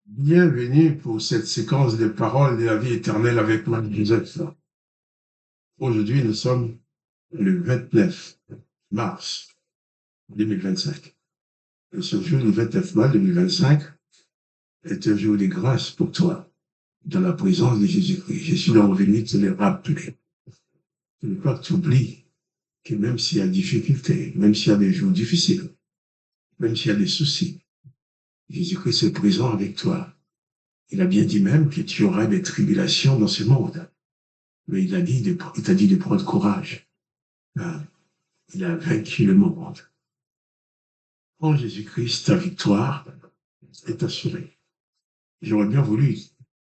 Bienvenue pour cette séquence de paroles de la vie éternelle avec Marc Joseph. Aujourd'hui, nous sommes le 29 mars 2025. Et ce jour du 29 mars 2025 est un jour de grâce pour toi, dans la présence de Jésus-Christ. Je suis donc venu te le rappeler. Il ne faut pas que tu oublies que même s'il y a des difficultés, même s'il y a des jours difficiles, même s'il y a des soucis, Jésus-Christ est présent avec toi. Il a bien dit même que tu auras des tribulations dans ce monde. Mais il t'a dit de prendre courage. Il a vaincu le monde. En Jésus-Christ, ta victoire est assurée. J'aurais bien voulu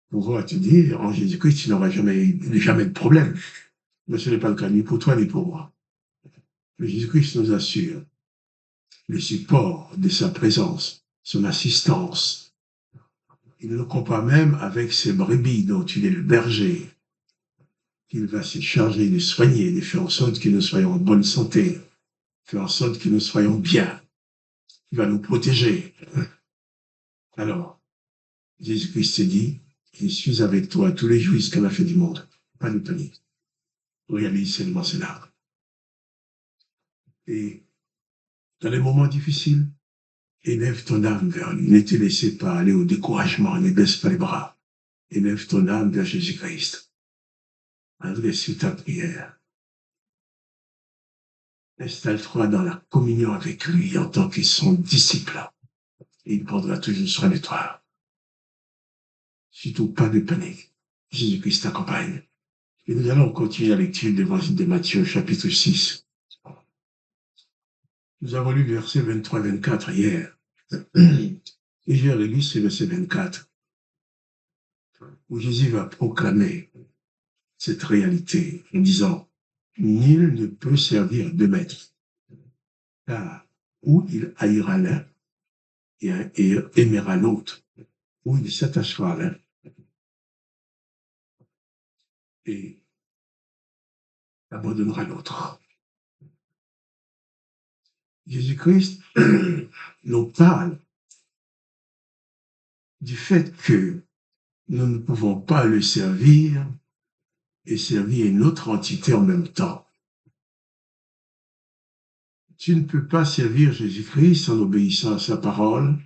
pouvoir te dire, en Jésus-Christ, tu n'auras jamais de problème. Mais ce n'est pas le cas, ni pour toi, ni pour moi. Mais Jésus-Christ nous assure le support de sa présence, son assistance. Il ne compare même avec ses brebis dont il est le berger, qu'il va se charger de soigner, de faire en sorte que nous soyons en bonne santé, faire en sorte que nous soyons bien. Il va nous protéger. Alors, Jésus-Christ s'est dit, je suis avec toi tous les jours jusqu'à la fin du monde. Pas de panique. Réalise seulement cela. Et dans les moments difficiles, élève ton âme vers lui. Ne te laissez pas aller au découragement, ne baisse pas les bras. Élève ton âme vers Jésus-Christ. Adresse ta prière. Installe-toi dans la communion avec lui en tant que son disciple. Et il prendra toujours soin de toi. Surtout pas de panique. Jésus-Christ t'accompagne. Et nous allons continuer la lecture de l'évangile de Matthieu, chapitre 6. Nous avons lu verset 23-24 hier. Et j'ai relu ce verset 24, où Jésus va proclamer cette réalité en disant, nul ne peut servir deux maîtres, car ou il haïra l'un et aimera l'autre, ou il s'attachera à l'un et abandonnera l'autre. Jésus-Christ nous parle du fait que nous ne pouvons pas le servir et servir une autre entité en même temps. Tu ne peux pas servir Jésus-Christ en obéissant à sa parole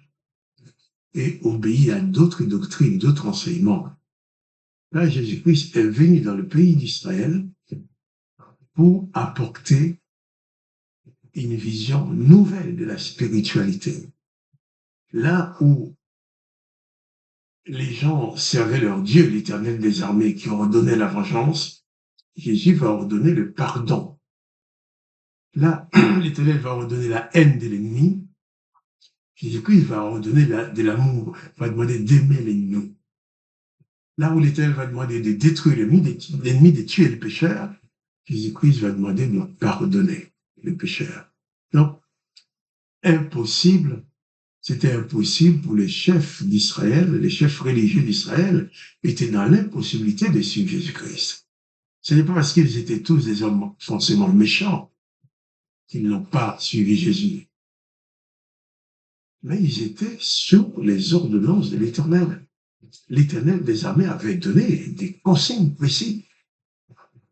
et obéir à d'autres doctrines, d'autres enseignements. Là, Jésus-Christ est venu dans le pays d'Israël pour apporter une vision nouvelle de la spiritualité. Là où les gens servaient leur Dieu, l'Éternel des armées, qui ordonnait la vengeance, Jésus va ordonner le pardon. Là, l'Éternel va ordonner la haine de l'ennemi. Jésus-Christ va ordonner de l'amour, va demander d'aimer l'ennemi. Là où l'Éternel va demander de détruire l'ennemi, de tuer le pécheur, Jésus-Christ va demander de pardonner le pécheur. Donc, c'était impossible pour les chefs d'Israël, les chefs religieux d'Israël étaient dans l'impossibilité de suivre Jésus-Christ. Ce n'est pas parce qu'ils étaient tous des hommes forcément méchants qu'ils n'ont pas suivi Jésus. Mais ils étaient sous les ordonnances de l'Éternel. L'Éternel des armées avait donné des consignes précises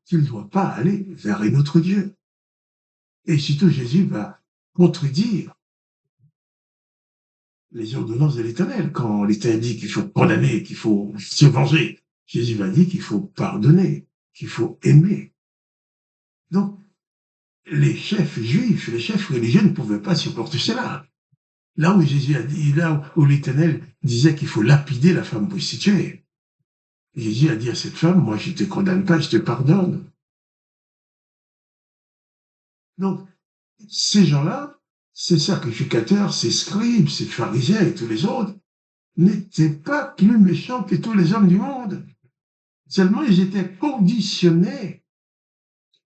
qu'il ne doit pas aller vers un autre Dieu. Et surtout, Jésus va contredire les ordonnances de l'Éternel. Quand l'Éternel dit qu'il faut condamner, qu'il faut se venger, Jésus va dire qu'il faut pardonner, qu'il faut aimer. Donc, les chefs juifs, les chefs religieux ne pouvaient pas supporter cela. Là où Jésus a dit, là où l'Éternel disait qu'il faut lapider la femme prostituée, Jésus a dit à cette femme, moi je ne te condamne pas, je te pardonne. Donc, ces gens-là, ces sacrificateurs, ces scribes, ces pharisiens et tous les autres, n'étaient pas plus méchants que tous les hommes du monde. Seulement, ils étaient conditionnés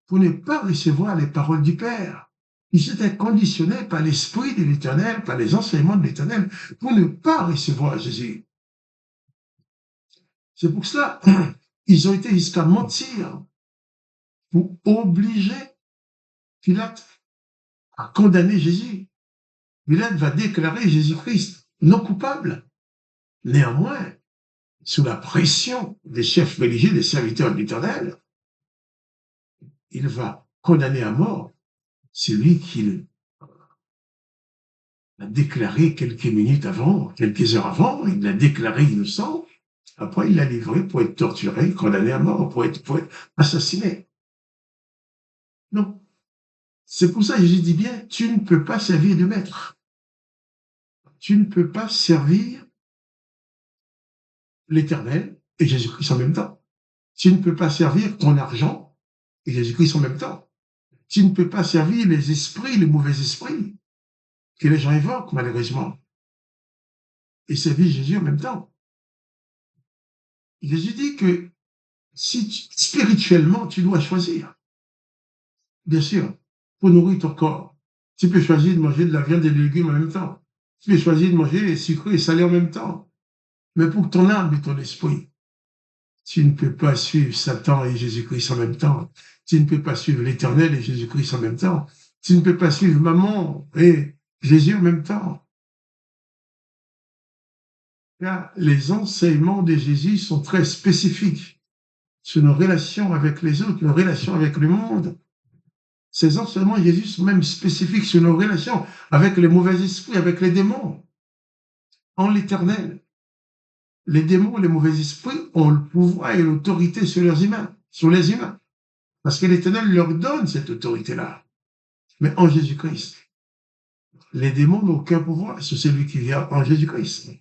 pour ne pas recevoir les paroles du Père. Ils étaient conditionnés par l'Esprit de l'Éternel, par les enseignements de l'Éternel, pour ne pas recevoir Jésus. C'est pour cela ils ont été jusqu'à mentir pour obliger Pilate à condamner Jésus. Pilate va déclarer Jésus-Christ non coupable. Néanmoins, sous la pression des chefs religieux, des serviteurs de l'Éternel, il va condamner à mort celui qu'il a déclaré quelques minutes avant, quelques heures avant, il l'a déclaré innocent. Après, il l'a livré pour être torturé, condamné à mort, pour être assassiné. Non. C'est pour ça que Jésus dit bien, tu ne peux pas servir de maître. Tu ne peux pas servir l'Éternel et Jésus-Christ en même temps. Tu ne peux pas servir ton argent et Jésus-Christ en même temps. Tu ne peux pas servir les esprits, les mauvais esprits que les gens évoquent, malheureusement, et servir Jésus en même temps. Jésus dit que spirituellement, tu dois choisir. Bien sûr, pour nourrir ton corps. Tu peux choisir de manger de la viande et des légumes en même temps. Tu peux choisir de manger sucré et salé en même temps. Mais pour ton âme et ton esprit, tu ne peux pas suivre Satan et Jésus-Christ en même temps. Tu ne peux pas suivre l'Éternel et Jésus-Christ en même temps. Tu ne peux pas suivre maman et Jésus en même temps. Car les enseignements de Jésus sont très spécifiques sur nos relations avec les autres, nos relations avec le monde. Ces enseignements de Jésus sont même spécifiques sur nos relations avec les mauvais esprits, avec les démons. En l'Éternel, les démons, les mauvais esprits ont le pouvoir et l'autorité sur les humains. Parce que l'Éternel leur donne cette autorité-là. Mais en Jésus-Christ, les démons n'ont aucun pouvoir sur celui qui vient en Jésus-Christ.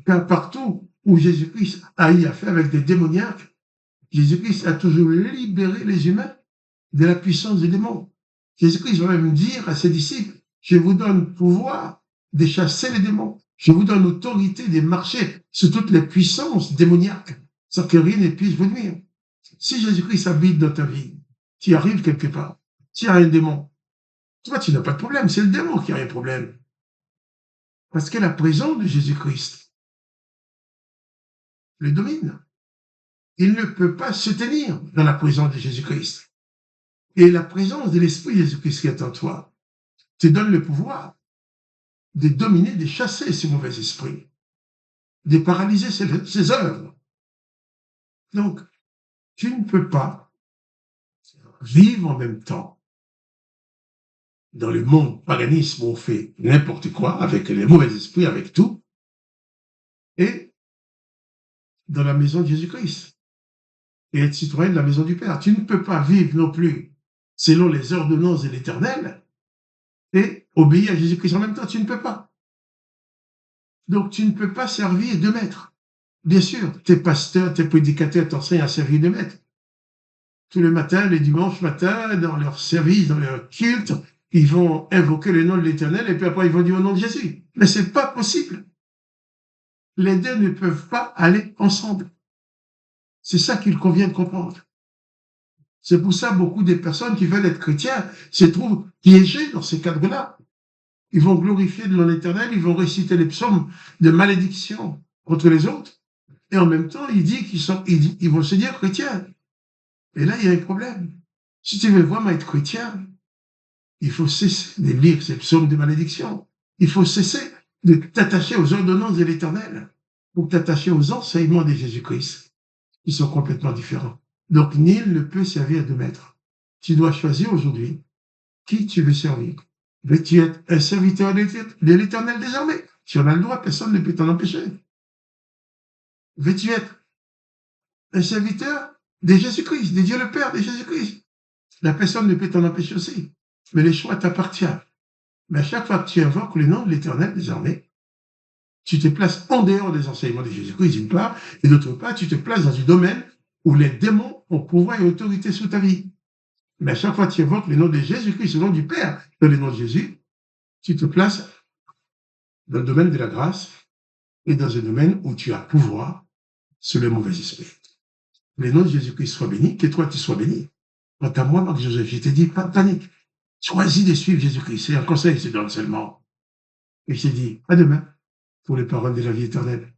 Car partout où Jésus-Christ a eu affaire avec des démoniaques, Jésus-Christ a toujours libéré les humains de la puissance des démons. Jésus-Christ va même dire à ses disciples, je vous donne pouvoir de chasser les démons. Je vous donne autorité de marcher sur toutes les puissances démoniaques, sans que rien ne puisse vous nuire. Si Jésus-Christ habite dans ta vie, tu arrives quelque part, tu as un démon, toi, tu n'as pas de problème, c'est le démon qui a un problème. Parce que la présence de Jésus-Christ le domine. Il ne peut pas se tenir dans la présence de Jésus-Christ. Et la présence de l'Esprit de Jésus-Christ qui est en toi te donne le pouvoir de dominer, de chasser ces mauvais esprits, de paralyser ses œuvres. Donc, tu ne peux pas vivre en même temps dans le monde paganisme où on fait n'importe quoi, avec les mauvais esprits, avec tout, et dans la maison de Jésus-Christ, et être citoyen de la maison du Père. Tu ne peux pas vivre non plus selon les ordonnances de l'Éternel et obéir à Jésus-Christ en même temps. Tu ne peux pas. Donc, tu ne peux pas servir de maître. Bien sûr, tes pasteurs, tes prédicateurs t'enseignent à servir de maître. Tous les matins, les dimanches matins, dans leur service, dans leur culte, ils vont invoquer le nom de l'Éternel et puis après, ils vont dire au nom de Jésus. Mais c'est pas possible. Les deux ne peuvent pas aller ensemble. C'est ça qu'il convient de comprendre. C'est pour ça beaucoup de personnes qui veulent être chrétiens se trouvent piégées dans ces cadres-là. Ils vont glorifier le nom de l'Éternel, ils vont réciter les psaumes de malédiction contre les autres, et en même temps, ils vont se dire chrétiens. Et là, il y a un problème. Si tu veux vraiment être chrétien, il faut cesser de lire ces psaumes de malédiction. Il faut cesser de t'attacher aux ordonnances de l'Éternel pour t'attacher aux enseignements de Jésus-Christ, qui sont complètement différents. Donc, nul ne peut servir de maître. Tu dois choisir aujourd'hui qui tu veux servir. Veux-tu être un serviteur de l'Éternel désormais? Tu en as le droit, personne ne peut t'en empêcher. Veux-tu être un serviteur de Jésus-Christ, de Dieu le Père, de Jésus-Christ? La personne ne peut t'en empêcher aussi. Mais le choix t'appartient. Mais à chaque fois que tu invoques le nom de l'Éternel désormais, tu te places en dehors des enseignements de Jésus-Christ d'une part, et d'autre part, tu te places dans un domaine où les démons ont pouvoir et autorité sur ta vie. Mais à chaque fois que tu évoques le nom de Jésus-Christ, le nom du Père, dans le nom de Jésus, tu te places dans le domaine de la grâce et dans un domaine où tu as pouvoir sur les mauvais esprits. Le nom de Jésus-Christ soit béni, que toi tu sois béni. Quant à moi, Marc-Joseph, je t'ai dit, pas de panique. Choisis de suivre Jésus-Christ. C'est un conseil, je te donne seulement. Et je t'ai dit, à demain pour les paroles de la vie éternelle.